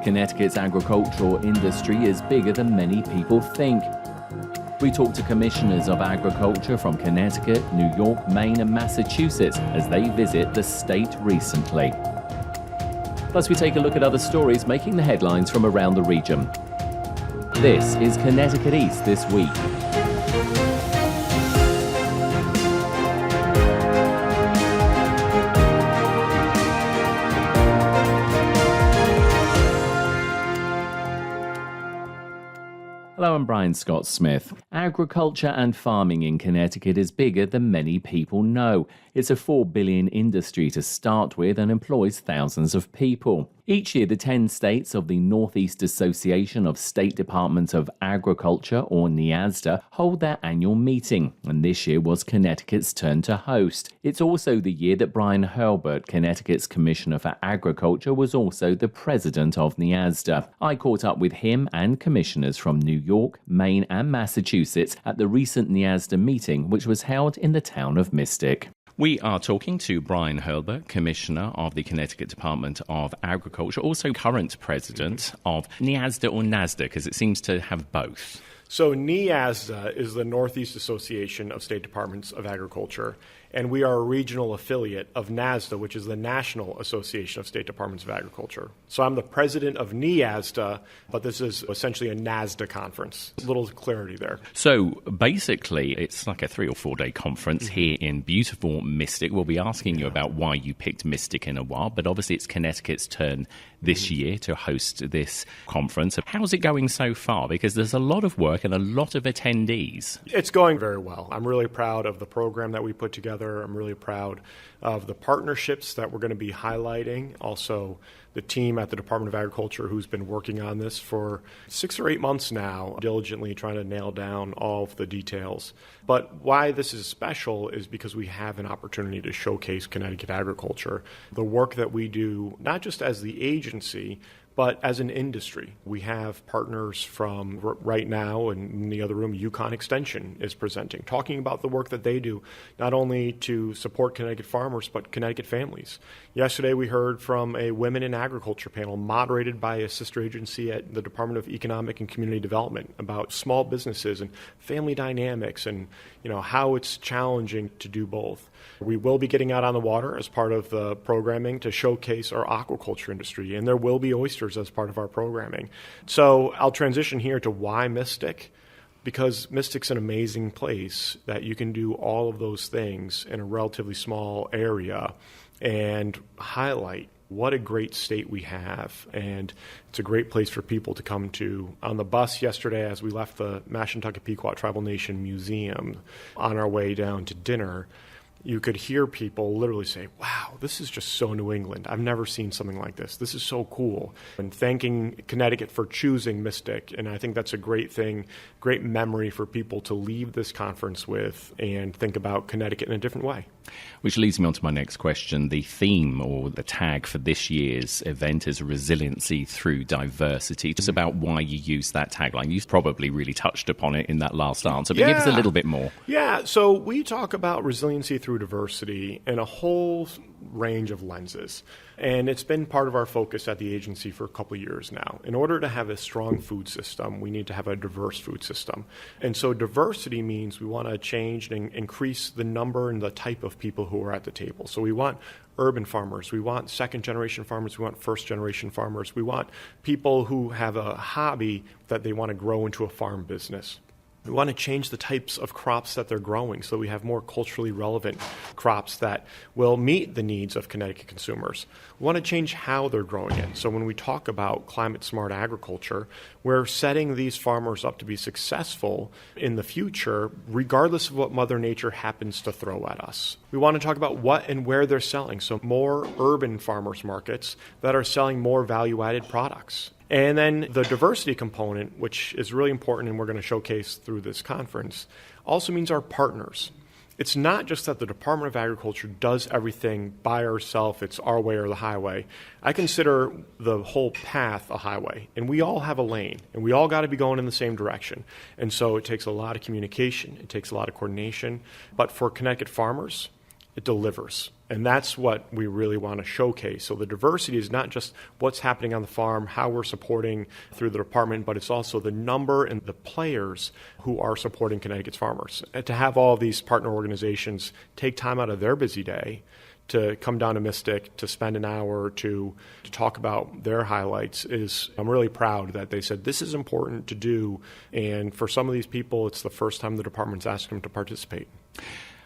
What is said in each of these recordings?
Connecticut's agricultural industry is bigger than many people think. We talked to commissioners of agriculture from Connecticut, New York, Maine and Massachusetts as they visit the state recently. Plus, we take a look at other stories making the headlines from around the region. This is Connecticut East This Week. Hello, I'm Brian Scott Smith. Agriculture and farming in Connecticut is bigger than many people know. It's a $4 billion industry to start with and employs thousands of people. Each year, the 10 states of the Northeast Association of State Departments of Agriculture, or NEASDA, hold their annual meeting, and this year was Connecticut's turn to host. It's also the year that Brian Hurlburt, Connecticut's Commissioner for Agriculture, was also the president of NEASDA. I caught up with him and commissioners from New York, Maine and Massachusetts at the recent NEASDA meeting, which was held in the town of Mystic. We are talking to Brian Hurlburt, Commissioner of the Connecticut Department of Agriculture, also current president of NEASDA or NASDA, because it seems to have both. So NEASDA is the Northeast Association of State Departments of Agriculture, and we are a regional affiliate of NASDA, which is the National Association of State Departments of Agriculture. So I'm the president of NEASDA, but this is essentially a NASDA conference. A little clarity there. So basically, it's like a 3 or 4 day conference here in beautiful Mystic. We'll be asking you about why you picked Mystic in a while, but obviously it's Connecticut's turn this year to host this conference. How's it going so far? Because there's a lot of work and a lot of attendees. It's going very well. I'm really proud of the program that we put together. I'm really proud of the partnerships that we're going to be highlighting. Also, the team at the Department of Agriculture who's been working on this for 6 or 8 months now, diligently trying to nail down all of the details. But why this is special is because we have an opportunity to showcase Connecticut agriculture, the work that we do, not just as the agency, but as an industry. We have partners from right now, and in the other room, Yukon Extension is presenting, talking about the work that they do, not only to support Connecticut farmers, but Connecticut families. Yesterday, we heard from a Women in Agriculture panel moderated by a sister agency at the Department of Economic and Community Development about small businesses and family dynamics and how it's challenging to do both. We will be getting out on the water as part of the programming to showcase our aquaculture industry, and there will be oysters as part of our programming. So I'll transition here to why Mystic, because Mystic's an amazing place that you can do all of those things in a relatively small area and highlight what a great state we have. And it's a great place for people to come to. On the bus yesterday, as we left the Mashantucket Pequot Tribal Nation Museum on our way down to dinner, you could hear people literally say, wow, this is just so New England. I've never seen something like this. This is so cool. And thanking Connecticut for choosing Mystic. And I think that's a great thing, great memory for people to leave this conference with and think about Connecticut in a different way. Which leads me on to my next question. The theme or the tag for this year's event is resiliency through diversity. Just about why you use that tagline. You've probably really touched upon it in that last answer, but give us a little bit more. Yeah, so we talk about resiliency through diversity in a whole range of lenses. And it's been part of our focus at the agency for a couple of years now. In order to have a strong food system, we need to have a diverse food system. And so diversity means we want to change and increase the number and the type of people who are at the table. So we want urban farmers, we want second-generation farmers, we want first-generation farmers, we want people who have a hobby that they want to grow into a farm business. We want to change the types of crops that they're growing so we have more culturally relevant crops that will meet the needs of Connecticut consumers. We want to change how they're growing it. So when we talk about climate-smart agriculture, we're setting these farmers up to be successful in the future, regardless of what Mother Nature happens to throw at us. We want to talk about what and where they're selling, so more urban farmers markets that are selling more value-added products. And then the diversity component, which is really important and we're going to showcase through this conference, also means our partners. It's not just that the Department of Agriculture does everything by ourselves, it's our way or the highway. I consider the whole path a highway, and we all have a lane, and we all got to be going in the same direction. And so it takes a lot of communication, it takes a lot of coordination. But for Connecticut farmers, it delivers. And that's what we really want to showcase. So the diversity is not just what's happening on the farm, how we're supporting through the department, but it's also the number and the players who are supporting Connecticut's farmers. And to have all of these partner organizations take time out of their busy day to come down to Mystic, to spend an hour to talk about their highlights I'm really proud that they said this is important to do. And for some of these people, it's the first time the department's asked them to participate.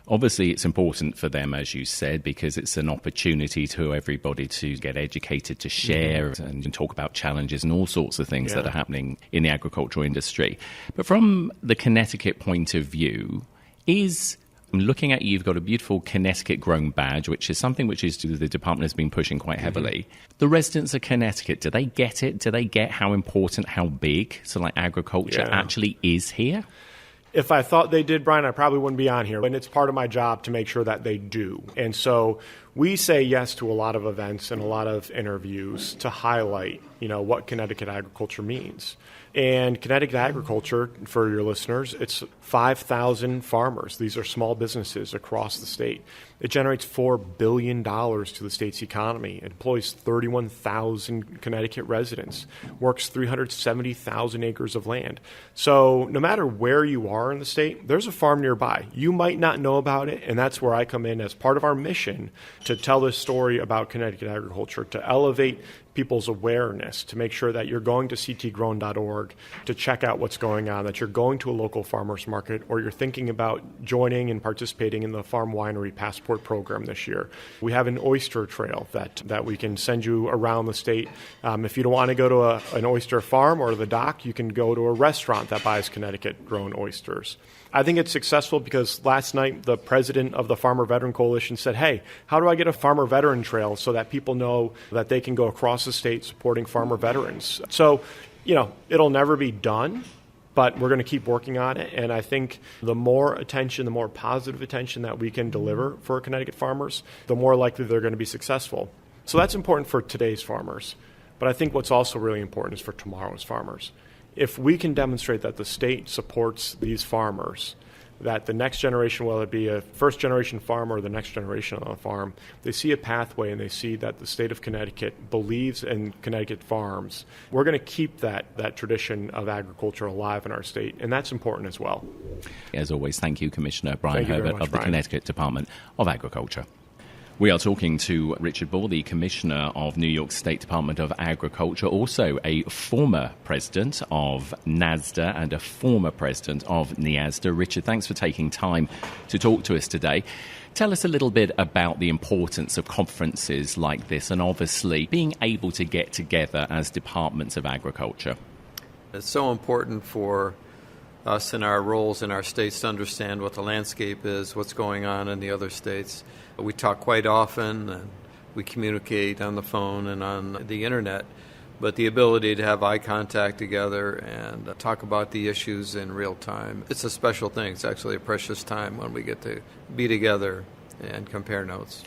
Obviously, it's important for them, as you said, because it's an opportunity to everybody to get educated, to share and talk about challenges and all sorts of things that are happening in the agricultural industry. But from the Connecticut point of view, looking at you've got a beautiful Connecticut grown badge, which is something which is the department has been pushing quite heavily. The residents of Connecticut, do they get it? Do they get how important, how big agriculture actually is here? If I thought they did, Brian, I probably wouldn't be on here. And it's part of my job to make sure that they do. And so we say yes to a lot of events and a lot of interviews to highlight, what Connecticut agriculture means. And Connecticut agriculture, for your listeners, it's 5,000 farmers. These are small businesses across the state. It generates $4 billion to the state's economy. It employs 31,000 Connecticut residents, works 370,000 acres of land. So no matter where you are in the state, there's a farm nearby. You might not know about it, and that's where I come in as part of our mission to tell this story about Connecticut agriculture, to elevate people's awareness, to make sure that you're going to ctgrown.org to check out what's going on, that you're going to a local farmer's market, or you're thinking about joining and participating in the Farm Winery Passport program this year. We have an oyster trail that we can send you around the state. If you don't want to go to an oyster farm or the dock, you can go to a restaurant that buys Connecticut-grown oysters. I think it's successful because last night the president of the Farmer Veteran Coalition said, hey, how do I get a farmer veteran trail so that people know that they can go across the state supporting farmer veterans? So, it'll never be done, but we're going to keep working on it. And I think the more attention, the more positive attention that we can deliver for Connecticut farmers, the more likely they're going to be successful. So that's important for today's farmers. But I think what's also really important is for tomorrow's farmers. If we can demonstrate that the state supports these farmers, that the next generation, whether it be a first-generation farmer or the next generation on a farm, they see a pathway and they see that the state of Connecticut believes in Connecticut farms, we're going to keep that tradition of agriculture alive in our state, and that's important as well. As always, thank you, Commissioner Brian Herbert of the Brian. Connecticut Department of Agriculture. We are talking to Richard Ball, the Commissioner of New York State Department of Agriculture, also a former president of NEASDA and a former president of NEASDA. Richard, thanks for taking time to talk to us today. Tell us a little bit about the importance of conferences like this and obviously being able to get together as departments of agriculture. It's so important for us in our roles in our states to understand what the landscape is, what's going on in the other states. We talk quite often, and we communicate on the phone and on the internet, but the ability to have eye contact together and talk about the issues in real time, it's a special thing. It's actually a precious time when we get to be together and compare notes.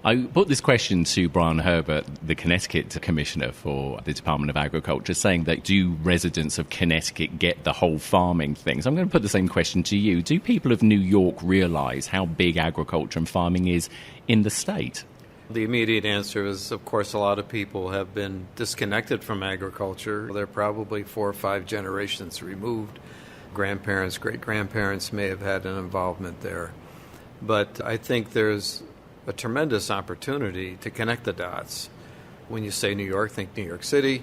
I put this question to Brian Herbert, the Connecticut Commissioner for the Department of Agriculture, saying that do residents of Connecticut get the whole farming thing? So I'm going to put the same question to you. Do people of New York realize how big agriculture and farming is in the state? The immediate answer is, of course, a lot of people have been disconnected from agriculture. They're probably 4 or 5 generations removed. Grandparents, great-grandparents may have had an involvement there. But I think there's a tremendous opportunity to connect the dots. When you say New York, think New York City,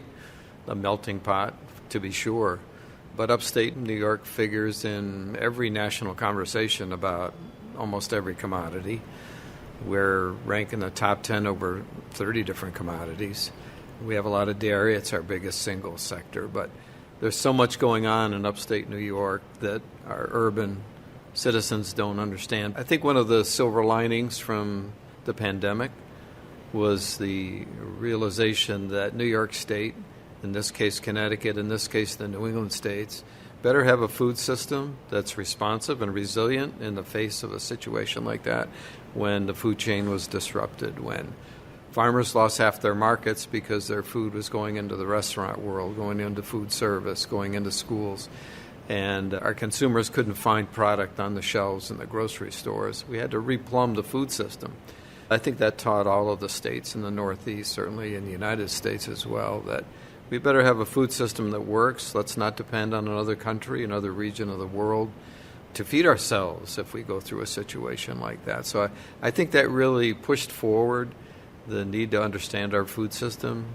a melting pot, to be sure. But upstate New York figures in every national conversation about almost every commodity. We're ranked in the top 10 over 30 different commodities. We have a lot of dairy. It's our biggest single sector. But there's so much going on in upstate New York that our urban citizens don't understand. I think one of the silver linings from the pandemic was the realization that New York State, in this case Connecticut, in this case the New England states, better have a food system that's responsive and resilient in the face of a situation like that when the food chain was disrupted, when farmers lost half their markets because their food was going into the restaurant world, going into food service, going into schools. and our consumers couldn't find product on the shelves in the grocery stores. We had to replumb the food system. I think that taught all of the states in the Northeast, certainly in the United States as well, that we better have a food system that works. Let's not depend on another country, another region of the world to feed ourselves if we go through a situation like that. So I think that really pushed forward the need to understand our food system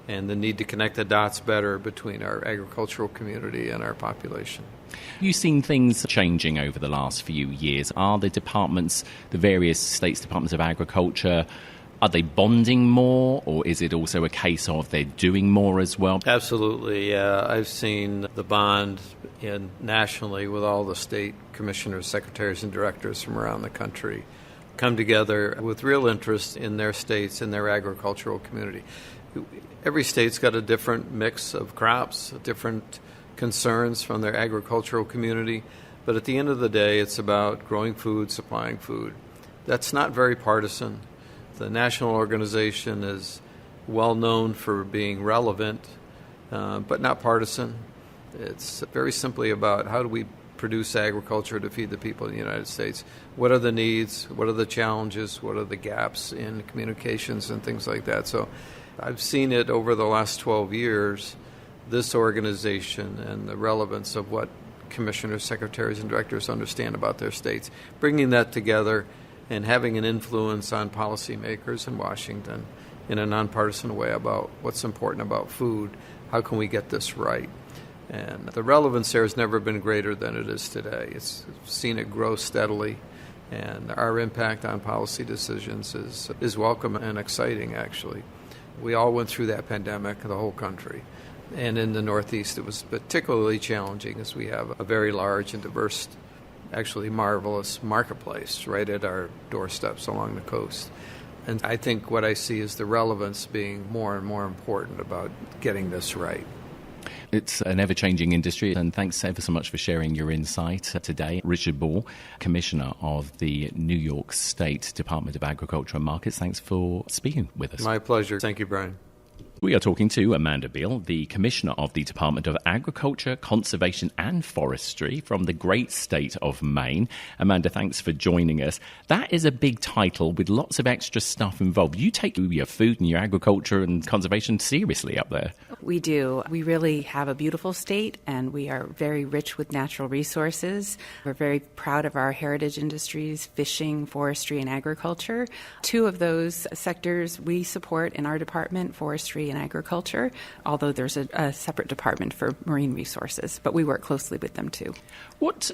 and the need to connect the dots better between our agricultural community and our population. You've seen things changing over the last few years. Are the departments, the various states' departments of agriculture, are they bonding more, or is it also a case of they're doing more as well? Absolutely, yeah. I've seen the bond nationally with all the state commissioners, secretaries, and directors from around the country come together with real interest in their states and their agricultural community. Every state's got a different mix of crops, different concerns from their agricultural community, but at the end of the day, it's about growing food, supplying food. That's not very partisan. The national organization is well known for being relevant, but not partisan. It's very simply about how do we produce agriculture to feed the people in the United States. What are the needs? What are the challenges? What are the gaps in communications and things like that? So I've seen it over the last 12 years, this organization and the relevance of what commissioners, secretaries, and directors understand about their states, bringing that together and having an influence on policymakers in Washington in a nonpartisan way about what's important about food. How can we get this right? And the relevance there has never been greater than it is today. It's seen it grow steadily, and our impact on policy decisions is welcome and exciting, actually. We all went through that pandemic, the whole country. And in the Northeast, it was particularly challenging as we have a very large and diverse, actually marvelous marketplace right at our doorsteps along the coast. And I think what I see is the relevance being more and more important about getting this right. It's an ever-changing industry, and thanks ever so much for sharing your insight today. Richard Ball, Commissioner of the New York State Department of Agriculture and Markets, thanks for speaking with us. My pleasure. Thank you, Brian. We are talking to Amanda Beal, the Commissioner of the Department of Agriculture, Conservation and Forestry from the great state of Maine. Amanda, thanks for joining us. That is a big title with lots of extra stuff involved. You take your food and your agriculture and conservation seriously up there. We do. We really have a beautiful state, and we are very rich with natural resources. We're very proud of our heritage industries, fishing, forestry, and agriculture. Two of those sectors we support in our department, forestry and agriculture, although there's a separate department for marine resources, but we work closely with them too. What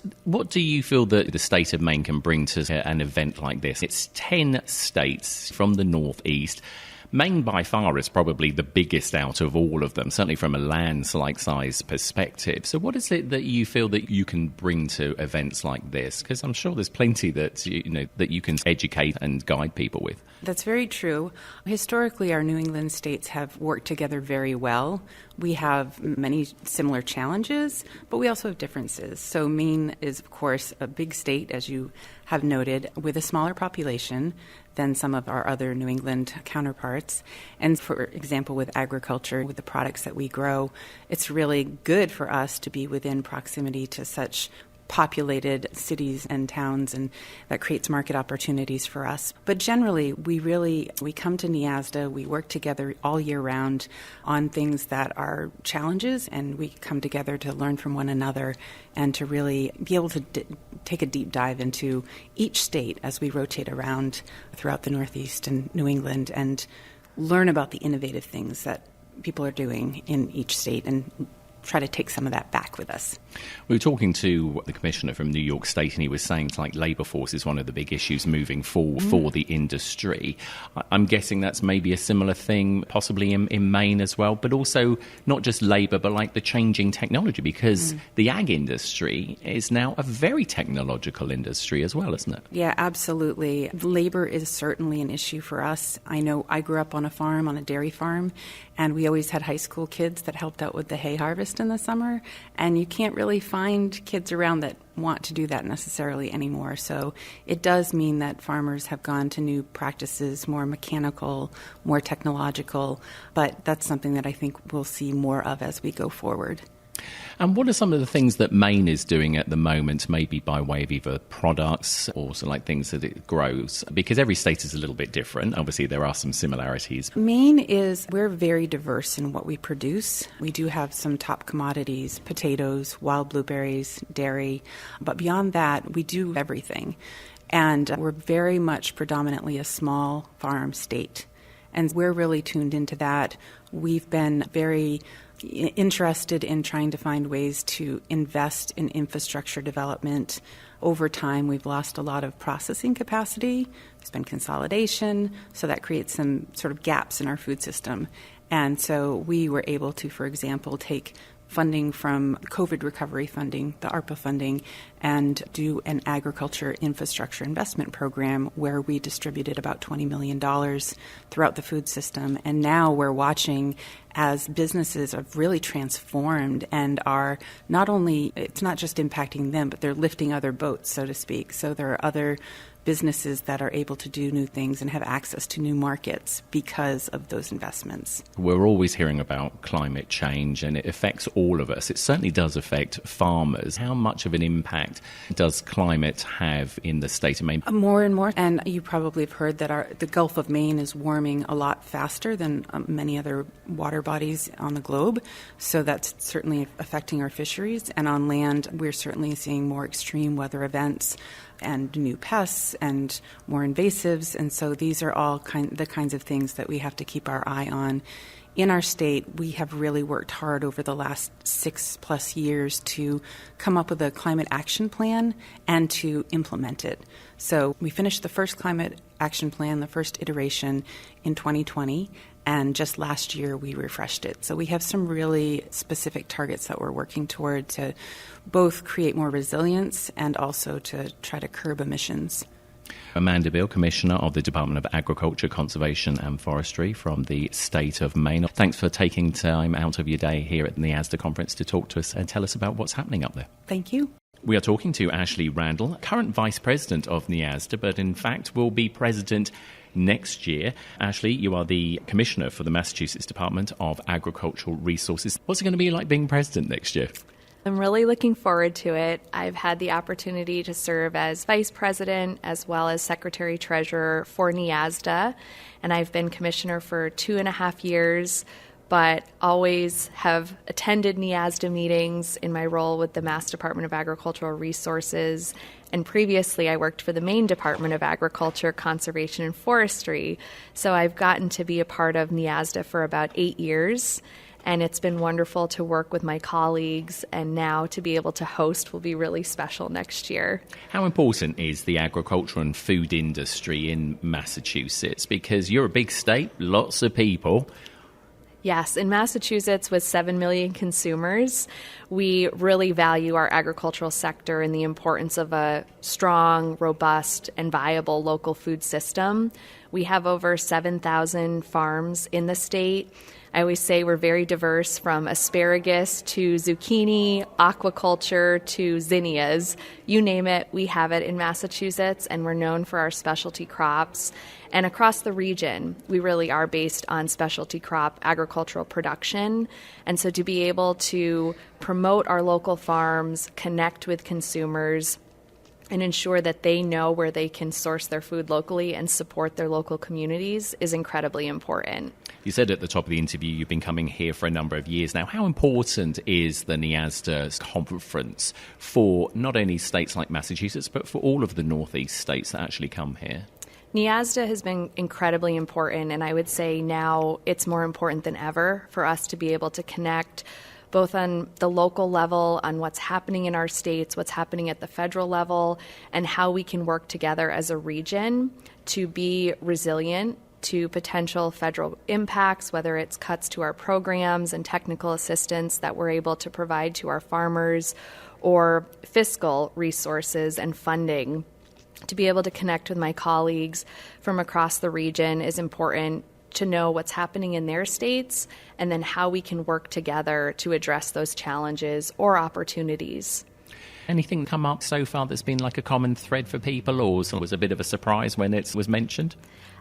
do you feel that the state of Maine can bring to an event like this? It's 10 states from the Northeast. Maine by far is probably the biggest out of all of them, certainly from a landslide size perspective. So what is it that you feel that you can bring to events like this? Because I'm sure there's plenty that you can educate and guide people with. That's very true. Historically, our New England states have worked together very well. We have many similar challenges, but we also have differences. So Maine is, of course, a big state, as you have noted, with a smaller population than some of our other New England counterparts. And for example, with agriculture, with the products that we grow, it's really good for us to be within proximity to such populated cities and towns, and that creates market opportunities for us. But generally, we come to NEASDA, we work together all year round on things that are challenges, and we come together to learn from one another and to really be able to take a deep dive into each state as we rotate around throughout the Northeast and New England and learn about the innovative things that people are doing in each state and try to take some of that back with us. We were talking to the Commissioner from New York State, and he was saying like labour force is one of the big issues moving forward for the industry. I'm guessing that's maybe a similar thing possibly in Maine as well, but also not just labour, but like the changing technology, because the ag industry is now a very technological industry as well, isn't it? Yeah, absolutely. Labour is certainly an issue for us. I know I grew up on a dairy farm, and we always had high school kids that helped out with the hay harvest in the summer, and you can't really find kids around that want to do that necessarily anymore. So it does mean that farmers have gone to new practices, more mechanical, more technological, but that's something that I think we'll see more of as we go forward. And what are some of the things that Maine is doing at the moment, maybe by way of either products or also like things that it grows? Because every state is a little bit different. Obviously, there are some similarities. We're very diverse in what we produce. We do have some top commodities, potatoes, wild blueberries, dairy. But beyond that, we do everything. And we're very much predominantly a small farm state. And we're really tuned into that. We've been very interested in trying to find ways to invest in infrastructure development. Over time, we've lost a lot of processing capacity. There's been consolidation, so that creates some sort of gaps in our food system. And so we were able to, for example, take funding from COVID recovery funding, the ARPA funding, and do an agriculture infrastructure investment program where we distributed about $20 million throughout the food system. And now we're watching as businesses have really transformed and are not only, it's not just impacting them, but they're lifting other boats, so to speak. So there are other businesses that are able to do new things and have access to new markets because of those investments. We're always hearing about climate change and it affects all of us. It certainly does affect farmers. How much of an impact does climate have in the state of Maine? More and more. And you probably have heard that the Gulf of Maine is warming a lot faster than many other water bodies on the globe. So that's certainly affecting our fisheries. And on land, we're certainly seeing more extreme weather events and new pests and more invasives. And so these are all the kinds of things that we have to keep our eye on. In our state, we have really worked hard over the last 6+ years to come up with a climate action plan and to implement it. So we finished the first climate action plan, the first iteration, in 2020. And just last year, we refreshed it. So we have some really specific targets that we're working toward to both create more resilience and also to try to curb emissions. Amanda Beale, Commissioner of the Department of Agriculture, Conservation and Forestry from the state of Maine. Thanks for taking time out of your day here at the NEASDA conference to talk to us and tell us about what's happening up there. Thank you. We are talking to Ashley Randall, current Vice President of NEASDA, but in fact will be President next year. Ashley, you are the Commissioner for the Massachusetts Department of Agricultural Resources. What's it going to be like being President next year? I'm really looking forward to it. I've had the opportunity to serve as Vice President as well as Secretary Treasurer for NEASDA, and I've been Commissioner for 2.5 years, but always have attended NEASDA meetings in my role with the Mass Department of Agricultural Resources. And previously, I worked for the Maine Department of Agriculture, Conservation and Forestry. So I've gotten to be a part of NEASDA for about 8 years. And it's been wonderful to work with my colleagues. And now to be able to host will be really special next year. How important is the agriculture and food industry in Massachusetts? Because you're a big state, lots of people. Yes, in Massachusetts, with 7 million consumers, we really value our agricultural sector and the importance of a strong, robust, and viable local food system. We have over 7,000 farms in the state. I always say we're very diverse, from asparagus to zucchini, aquaculture to zinnias. You name it, we have it in Massachusetts, and we're known for our specialty crops. And across the region, we really are based on specialty crop agricultural production. And so to be able to promote our local farms, connect with consumers, and ensure that they know where they can source their food locally and support their local communities is incredibly important. You said at the top of the interview you've been coming here for a number of years now. How important is the NEASDA conference for not only states like Massachusetts, but for all of the Northeast states that actually come here? NEASDA has been incredibly important, and I would say now it's more important than ever for us to be able to connect both on the local level, on what's happening in our states, what's happening at the federal level, and how we can work together as a region to be resilient to potential federal impacts, whether it's cuts to our programs and technical assistance that we're able to provide to our farmers, or fiscal resources and funding. To be able to connect with my colleagues from across the region is important to know what's happening in their states and then how we can work together to address those challenges or opportunities. Anything come up so far that's been like a common thread for people, or was a bit of a surprise when it was mentioned?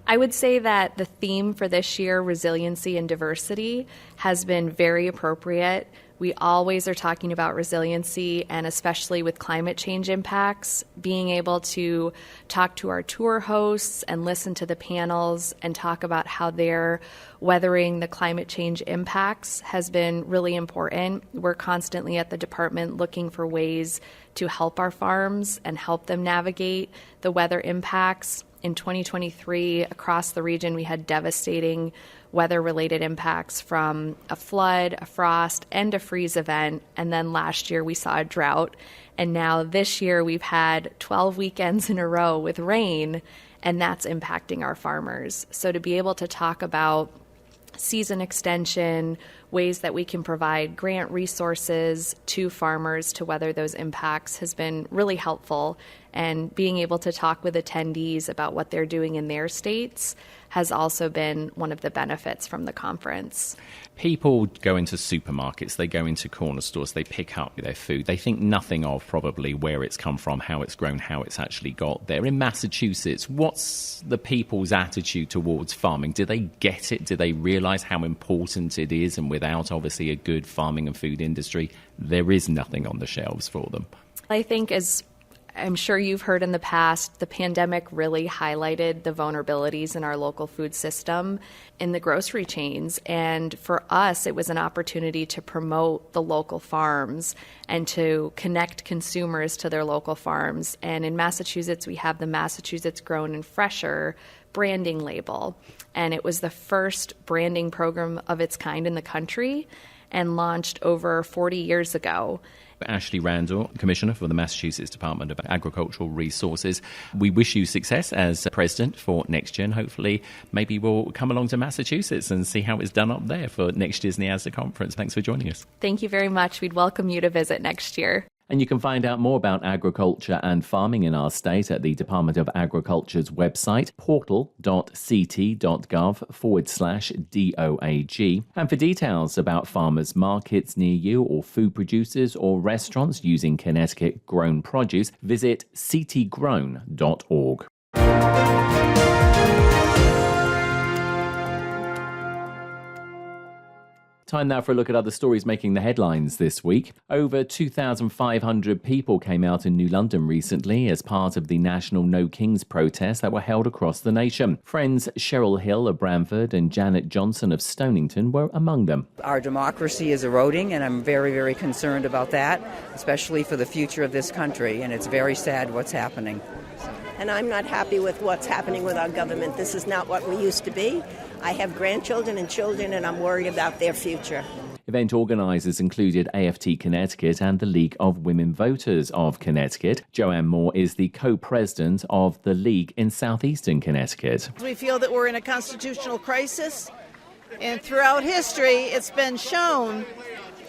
I would say that the theme for this year, resiliency and diversity, has been very appropriate. We always are talking about resiliency, and especially with climate change impacts, being able to talk to our tour hosts and listen to the panels and talk about how they're weathering the climate change impacts has been really important. We're constantly at the department looking for ways to help our farms and help them navigate the weather impacts. In 2023, across the region, we had devastating weather-related impacts from a flood, a frost, and a freeze event. And then last year, we saw a drought. And now this year, we've had 12 weekends in a row with rain, and that's impacting our farmers. So to be able to talk about season extension, ways that we can provide grant resources to farmers to weather those impacts has been really helpful. And being able to talk with attendees about what they're doing in their states has also been one of the benefits from the conference. People go into supermarkets, they go into corner stores, they pick up their food. They think nothing of probably where it's come from, how it's grown, how it's actually got there. In Massachusetts, what's the people's attitude towards farming? Do they get it? Do they realise how important it is? And without, obviously, a good farming and food industry, there is nothing on the shelves for them. I think, as I'm sure you've heard in the past, the pandemic really highlighted the vulnerabilities in our local food system in the grocery chains. And for us, it was an opportunity to promote the local farms and to connect consumers to their local farms. And in Massachusetts, we have the Massachusetts Grown and Fresher branding label. And it was the first branding program of its kind in the country and launched over 40 years ago. Ashley Randall, Commissioner for the Massachusetts Department of Agricultural Resources. We wish you success as President for next year, and hopefully maybe we'll come along to Massachusetts and see how it's done up there for next year's NEASDA conference. Thanks for joining us. Thank you very much. We'd welcome you to visit next year. And you can find out more about agriculture and farming in our state at the Department of Agriculture's website, portal.ct.gov/DOAG. And for details about farmers markets near you or food producers or restaurants using Connecticut grown produce, visit ctgrown.org. Time now for a look at other stories making the headlines this week. Over 2,500 people came out in New London recently as part of the National No Kings protests that were held across the nation. Friends Cheryl Hill of Bramford and Janet Johnson of Stonington were among them. Our democracy is eroding, and I'm very, very concerned about that, especially for the future of this country, and it's very sad what's happening. And I'm not happy with what's happening with our government. This is not what we used to be. I have grandchildren and children, and I'm worried about their future. Event organisers included AFT Connecticut and the League of Women Voters of Connecticut. Joanne Moore is the co-president of the League in southeastern Connecticut. We feel that we're in a constitutional crisis, and throughout history it's been shown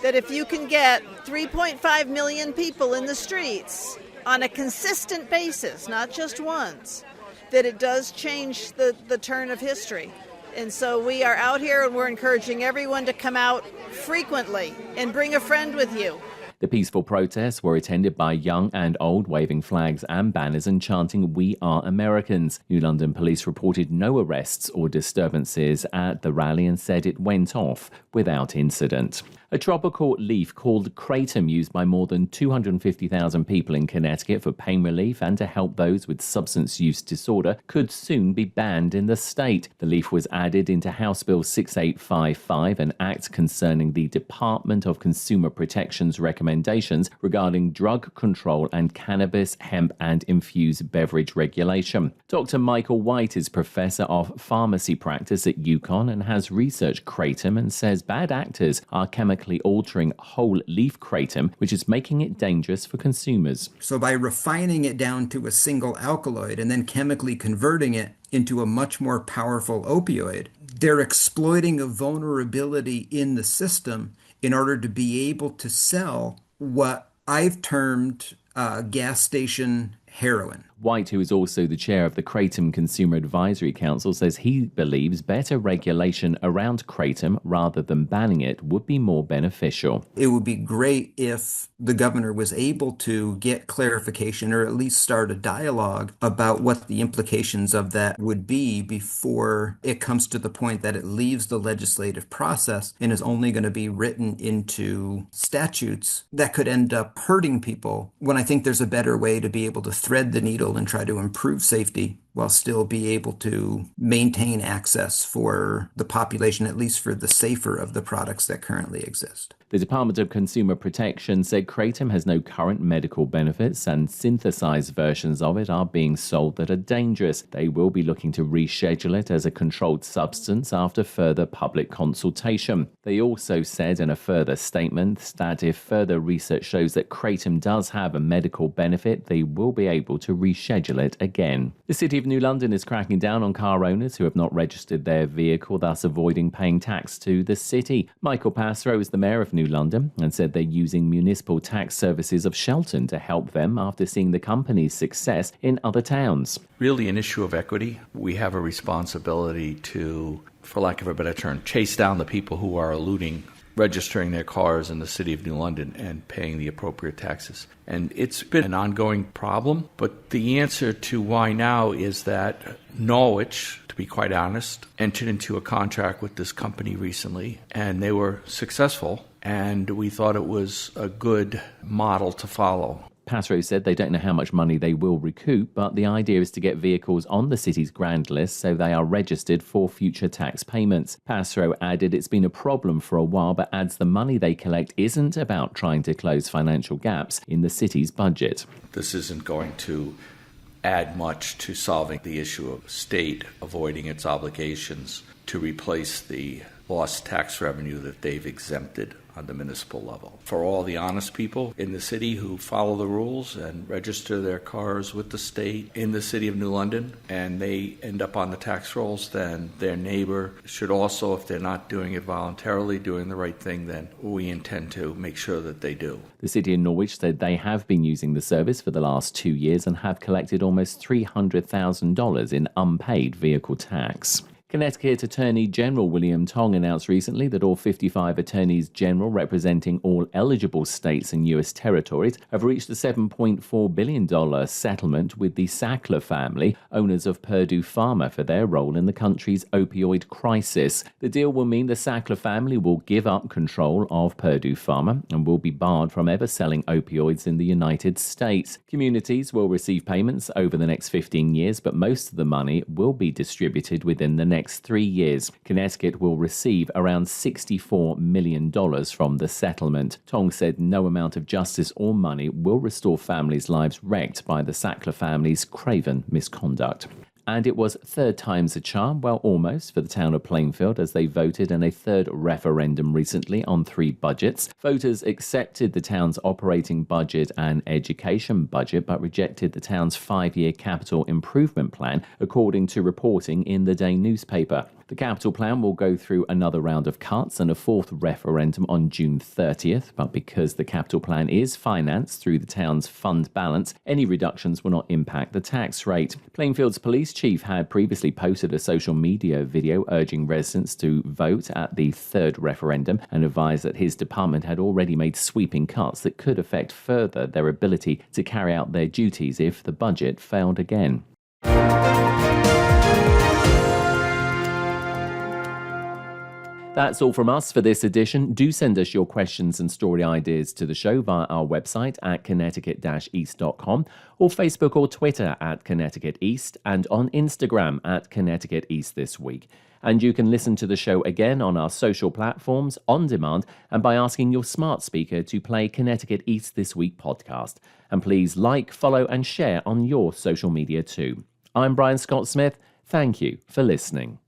that if you can get 3.5 million people in the streets on a consistent basis, not just once, that it does change the turn of history. And so we are out here and we're encouraging everyone to come out frequently and bring a friend with you. The peaceful protests were attended by young and old, waving flags and banners and chanting "We are Americans." New London police reported no arrests or disturbances at the rally and said it went off without incident. A tropical leaf called kratom, used by more than 250,000 people in Connecticut for pain relief and to help those with substance use disorder, could soon be banned in the state. The leaf was added into House Bill 6855, an act concerning the Department of Consumer Protection's recommendations regarding drug control and cannabis, hemp, and infused beverage regulation. Dr. Michael White is professor of pharmacy practice at UConn and has researched kratom and says bad actors are chemically altering whole leaf kratom, which is making it dangerous for consumers. So by refining it down to a single alkaloid and then chemically converting it into a much more powerful opioid, they're exploiting a vulnerability in the system in order to be able to sell what I've termed gas station heroin. White, who is also the chair of the Kratom Consumer Advisory Council, says he believes better regulation around kratom rather than banning it would be more beneficial. It would be great if the governor was able to get clarification or at least start a dialogue about what the implications of that would be before it comes to the point that it leaves the legislative process and is only going to be written into statutes that could end up hurting people, when I think there's a better way to be able to thread the needle and try to improve safety while still be able to maintain access for the population, at least for the safer of the products that currently exist. The Department of Consumer Protection said kratom has no current medical benefits and synthesized versions of it are being sold that are dangerous. They will be looking to reschedule it as a controlled substance after further public consultation. They also said in a further statement that if further research shows that kratom does have a medical benefit, they will be able to reschedule it again. The City of New London is cracking down on car owners who have not registered their vehicle, thus avoiding paying tax to the city. Michael Passrow is the mayor of New London and said they're using municipal tax services of Shelton to help them after seeing the company's success in other towns. Really an issue of equity. We have a responsibility to, for lack of a better term, chase down the people who are eluding registering their cars in the City of New London and paying the appropriate taxes. And it's been an ongoing problem, but the answer to why now is that Norwich, to be quite honest, entered into a contract with this company recently, and they were successful, and we thought it was a good model to follow. Passrow said they don't know how much money they will recoup, but the idea is to get vehicles on the city's grand list so they are registered for future tax payments. Passrow added it's been a problem for a while, but adds the money they collect isn't about trying to close financial gaps in the city's budget. This isn't going to add much to solving the issue of state avoiding its obligations to replace the lost tax revenue that they've exempted on the municipal level. For all the honest people in the city who follow the rules and register their cars with the state in the City of New London and they end up on the tax rolls, then their neighbor should also, if they're not doing it voluntarily, doing the right thing, then we intend to make sure that they do. The city of Norwich said they have been using the service for the last 2 years and have collected almost $300,000 in unpaid vehicle tax. Connecticut Attorney General William Tong announced recently that all 55 attorneys general representing all eligible states and U.S. territories have reached a $7.4 billion settlement with the Sackler family, owners of Purdue Pharma, for their role in the country's opioid crisis. The deal will mean the Sackler family will give up control of Purdue Pharma and will be barred from ever selling opioids in the United States. Communities will receive payments over the next 15 years, but most of the money will be distributed within the next 3 years. Connecticut will receive around $64 million from the settlement. Tong said no amount of justice or money will restore families' lives wrecked by the Sackler family's craven misconduct. And it was third time's a charm, well, almost, for the town of Plainfield as they voted in a third referendum recently on 3 budgets. Voters accepted the town's operating budget and education budget, but rejected the town's 5-year capital improvement plan, according to reporting in the Day newspaper. The capital plan will go through another round of cuts and a 4th referendum on June 30th, but because the capital plan is financed through the town's fund balance, any reductions will not impact the tax rate. Plainfield's police chief had previously posted a social media video urging residents to vote at the 3rd referendum and advised that his department had already made sweeping cuts that could affect further their ability to carry out their duties if the budget failed again. That's all from us for this edition. Do send us your questions and story ideas to the show via our website at connecticut-east.com or Facebook or Twitter at Connecticut East and on Instagram at Connecticut East This Week. And you can listen to the show again on our social platforms, on demand, and by asking your smart speaker to play Connecticut East This Week podcast. And please like, follow, and share on your social media too. I'm Brian Scott Smith. Thank you for listening.